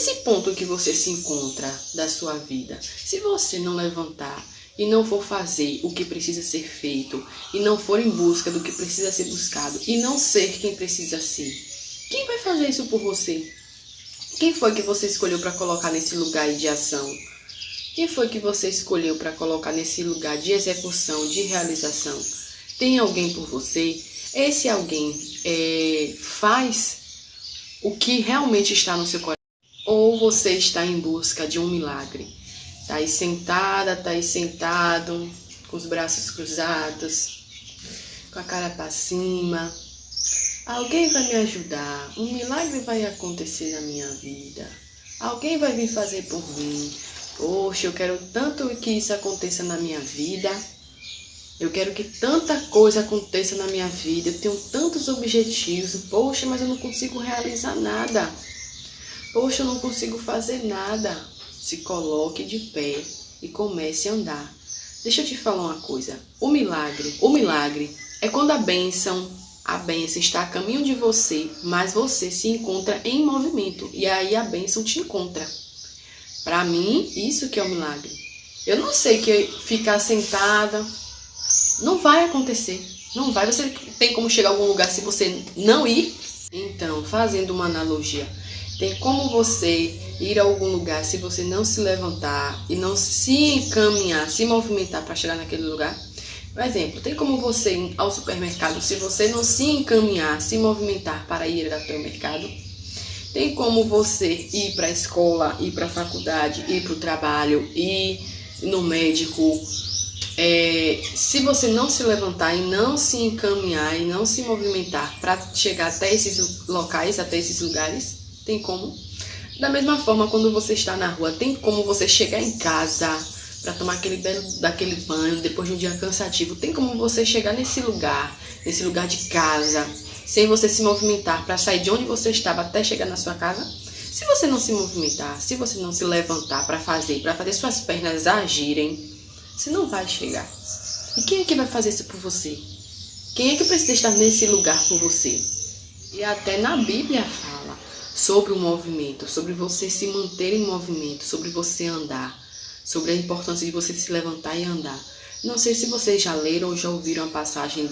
nesse ponto que você se encontra da sua vida, se você não levantar e não for fazer o que precisa ser feito, e não for em busca do que precisa ser buscado, e não ser quem precisa ser, quem vai fazer isso por você? Quem foi que você escolheu para colocar nesse lugar de ação? Quem foi que você escolheu para colocar nesse lugar de execução, de realização? Tem alguém por você? Esse alguém faz o que realmente está no seu coração? Ou você está em busca de um milagre? Está aí sentada, está aí sentado, com os braços cruzados, com a cara para cima. Alguém vai me ajudar, um milagre vai acontecer na minha vida. Alguém vai vir fazer por mim. Poxa, eu quero tanto que isso aconteça na minha vida. Eu quero que tanta coisa aconteça na minha vida. Eu tenho tantos objetivos. Poxa, mas eu não consigo realizar nada. Poxa, eu não consigo fazer nada. Se coloque de pé e comece a andar. Deixa eu te falar uma coisa. O milagre é quando a bênção está a caminho de você, mas você se encontra em movimento. E aí a bênção te encontra. Para mim, isso que é o milagre. Eu não sei que ficar sentada não vai acontecer. Não vai. Você tem como chegar a algum lugar se você não ir? Então, fazendo uma analogia, tem como você ir a algum lugar se você não se levantar e não se encaminhar, se movimentar para chegar naquele lugar? Por exemplo, tem como você ir ao supermercado se você não se encaminhar, se movimentar para ir até o mercado? Tem como você ir para a escola, ir para a faculdade, ir para o trabalho, ir no médico? Se você não se levantar e não se encaminhar e não se movimentar para chegar até esses locais, até esses lugares, tem como? Da mesma forma, quando você está na rua, tem como você chegar em casa para tomar daquele banho depois de um dia cansativo? Tem como você chegar nesse lugar de casa, sem você se movimentar para sair de onde você estava até chegar na sua casa? Se você não se movimentar, se você não se levantar para fazer suas pernas agirem, você não vai chegar. E quem é que vai fazer isso por você? Quem é que precisa estar nesse lugar por você? E até na Bíblia fala sobre o movimento, sobre você se manter em movimento, sobre você andar, sobre a importância de você se levantar e andar. Não sei se vocês já leram ou já ouviram a passagem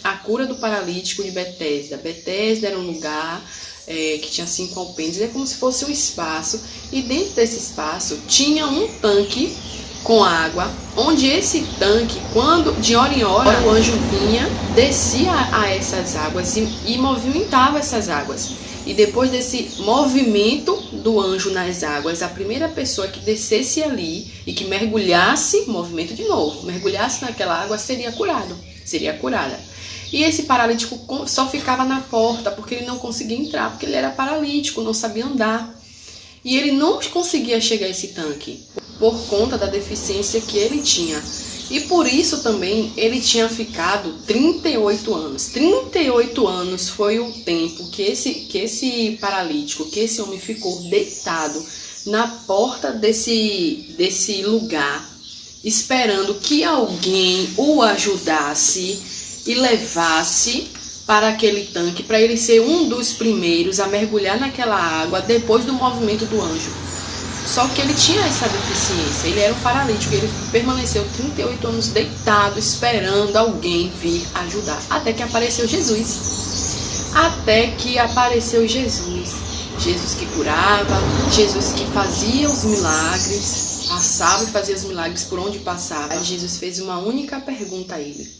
a cura do paralítico de Betesda. Betesda era um lugar que tinha 5 alpendres, é como se fosse um espaço, e dentro desse espaço tinha um tanque com água, onde esse tanque, quando de hora em hora o anjo vinha, descia a essas águas e movimentava essas águas. E depois desse movimento do anjo nas águas, a primeira pessoa que descesse ali e que mergulhasse, movimento de novo, mergulhasse naquela água, seria curada. E esse paralítico só ficava na porta, porque ele não conseguia entrar, porque ele era paralítico, não sabia andar. E ele não conseguia chegar a esse tanque, por conta da deficiência que ele tinha. E por isso também ele tinha ficado 38 anos. 38 anos foi o tempo que esse paralítico, que esse homem ficou deitado na porta desse lugar, esperando que alguém o ajudasse e levasse para aquele tanque, para ele ser um dos primeiros a mergulhar naquela água depois do movimento do anjo. Só que ele tinha essa deficiência, ele era um paralítico, ele permaneceu 38 anos deitado, esperando alguém vir ajudar, até que apareceu Jesus. Jesus que curava, Jesus que fazia os milagres, passava e fazia os milagres por onde passava. Aí Jesus fez uma única pergunta a ele,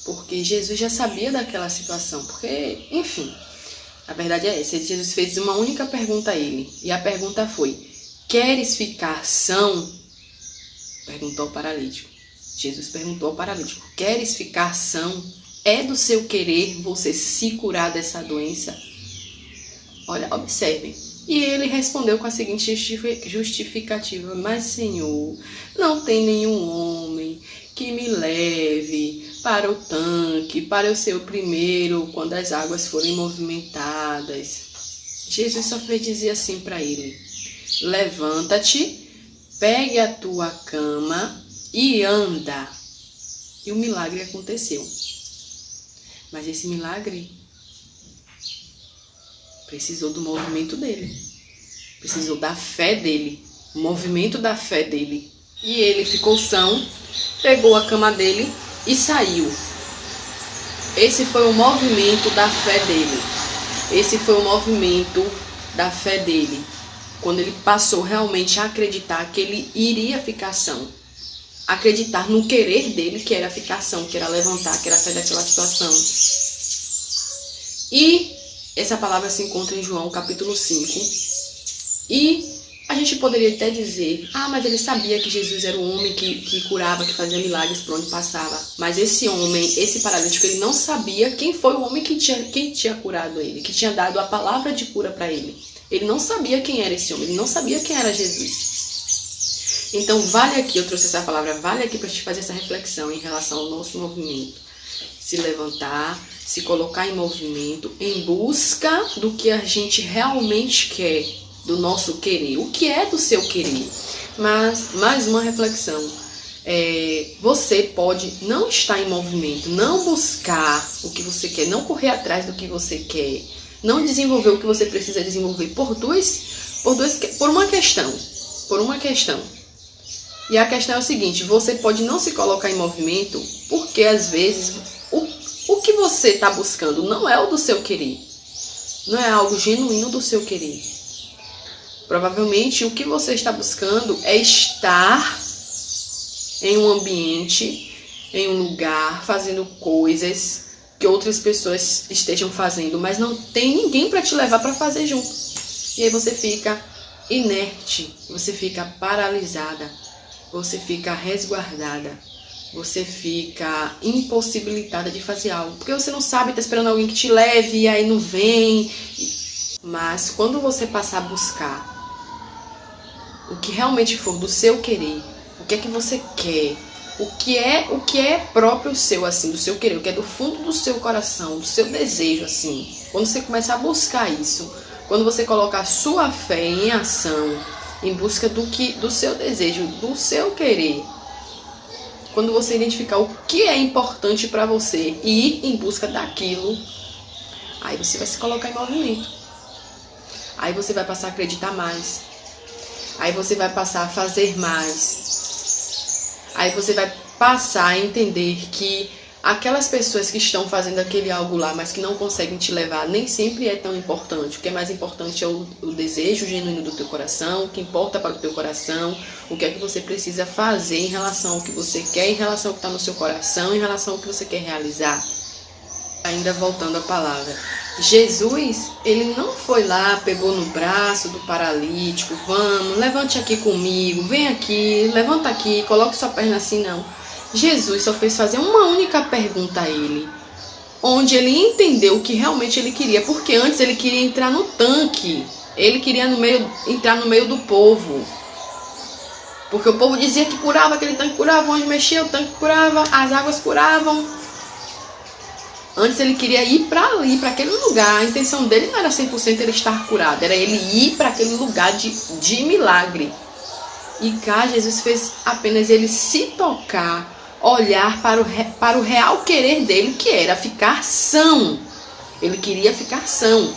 porque Jesus já sabia daquela situação, porque, enfim, a verdade é essa, Jesus fez uma única pergunta a ele, e a pergunta foi: queres ficar são? Perguntou o paralítico. Jesus perguntou ao paralítico: queres ficar são? É do seu querer você se curar dessa doença? Olha, observem. E ele respondeu com a seguinte justificativa: mas Senhor, não tem nenhum homem que me leve para o tanque, para eu ser o primeiro quando as águas forem movimentadas. Jesus só fez dizer assim para ele: levanta-te, pegue a tua cama e anda. E o milagre aconteceu. Mas esse milagre precisou do movimento dele. precisou da fé dele, o movimento da fé dele. E ele ficou são, pegou a cama dele e saiu. Esse foi o movimento da fé dele. Esse foi o movimento da fé dele. Quando ele passou realmente a acreditar que ele iria ficar são. Acreditar no querer dele, que era ficar são, que era levantar, que era sair daquela situação. E essa palavra se encontra em João capítulo 5. E a gente poderia até dizer, mas ele sabia que Jesus era o homem que curava, que fazia milagres por onde passava. Mas esse homem, esse paralítico, ele não sabia quem foi o homem que tinha curado ele, que tinha dado a palavra de cura para ele. Ele não sabia quem era esse homem, ele não sabia quem era Jesus. Então vale aqui, eu trouxe essa palavra, vale aqui para a gente fazer essa reflexão em relação ao nosso movimento. Se levantar, se colocar em movimento, em busca do que a gente realmente quer, do nosso querer. O que é do seu querer? Mas, mais uma reflexão. Você pode não estar em movimento, não buscar o que você quer, não correr atrás do que você quer, não desenvolver o que você precisa desenvolver por uma questão. E a questão é o seguinte, você pode não se colocar em movimento porque às vezes o que você está buscando não é o do seu querer, não é algo genuíno do seu querer. Provavelmente o que você está buscando é estar em um ambiente, em um lugar, fazendo coisas que outras pessoas estejam fazendo, mas não tem ninguém para te levar para fazer junto. E aí você fica inerte, você fica paralisada, você fica resguardada, você fica impossibilitada de fazer algo, porque você não sabe, está esperando alguém que te leve e aí não vem. Mas quando você passar a buscar o que realmente for do seu querer, o que é que você quer, o que é próprio seu, assim, do seu querer, o que é do fundo do seu coração, do seu desejo, assim, quando você começar a buscar isso, quando você colocar a sua fé em ação, em busca do seu desejo, do seu querer, quando você identificar o que é importante para você e ir em busca daquilo, aí você vai se colocar em movimento. Aí você vai passar a acreditar mais. Aí você vai passar a fazer mais. Aí você vai passar a entender que aquelas pessoas que estão fazendo aquele algo lá, mas que não conseguem te levar, nem sempre é tão importante. O que é mais importante é o desejo genuíno do teu coração, o que importa para o teu coração, o que é que você precisa fazer em relação ao que você quer, em relação ao que está no seu coração, em relação ao que você quer realizar. Ainda voltando à palavra. Jesus, ele não foi lá, pegou no braço do paralítico, vamos, levante aqui comigo, vem aqui, levanta aqui, coloque sua perna assim, não. Jesus só fez fazer uma única pergunta a ele, onde ele entendeu o que realmente ele queria, porque antes ele queria entrar no tanque, ele queria entrar no meio do povo, porque o povo dizia que curava, aquele tanque curava, onde mexia o tanque curava, as águas curavam. Antes ele queria ir para ali, para aquele lugar. A intenção dele não era 100% ele estar curado, era ele ir para aquele lugar de milagre. E cá Jesus fez apenas ele se tocar, olhar para o real querer dele, que era ficar são. Ele queria ficar são.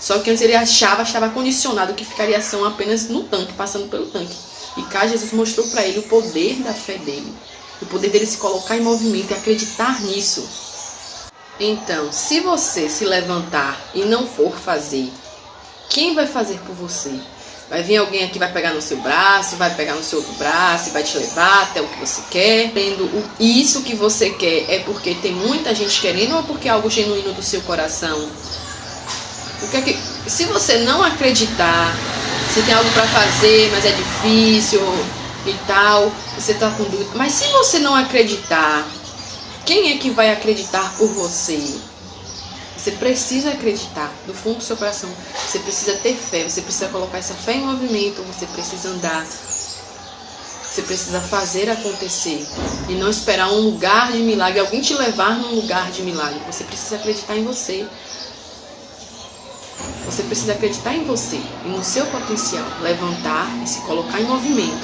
Só que antes ele estava condicionado que ficaria são apenas no tanque, passando pelo tanque. E cá Jesus mostrou para ele o poder da fé dele. O poder dele se colocar em movimento e acreditar nisso. Então, se você se levantar e não for fazer, quem vai fazer por você? Vai vir alguém aqui, vai pegar no seu braço, vai pegar no seu outro braço e vai te levar até o que você quer. Isso que você quer é porque tem muita gente querendo ou porque é algo genuíno do seu coração? Se você não acreditar, você tem algo para fazer, mas é difícil e tal, você está com dúvida. Mas se você não acreditar, quem é que vai acreditar por você? Você precisa acreditar do fundo do seu coração. Você precisa ter fé. Você precisa colocar essa fé em movimento. Você precisa andar. Você precisa fazer acontecer. E não esperar um lugar de milagre. Alguém te levar num lugar de milagre. Você precisa acreditar em você. Você precisa acreditar em você e no seu potencial. Levantar e se colocar em movimento.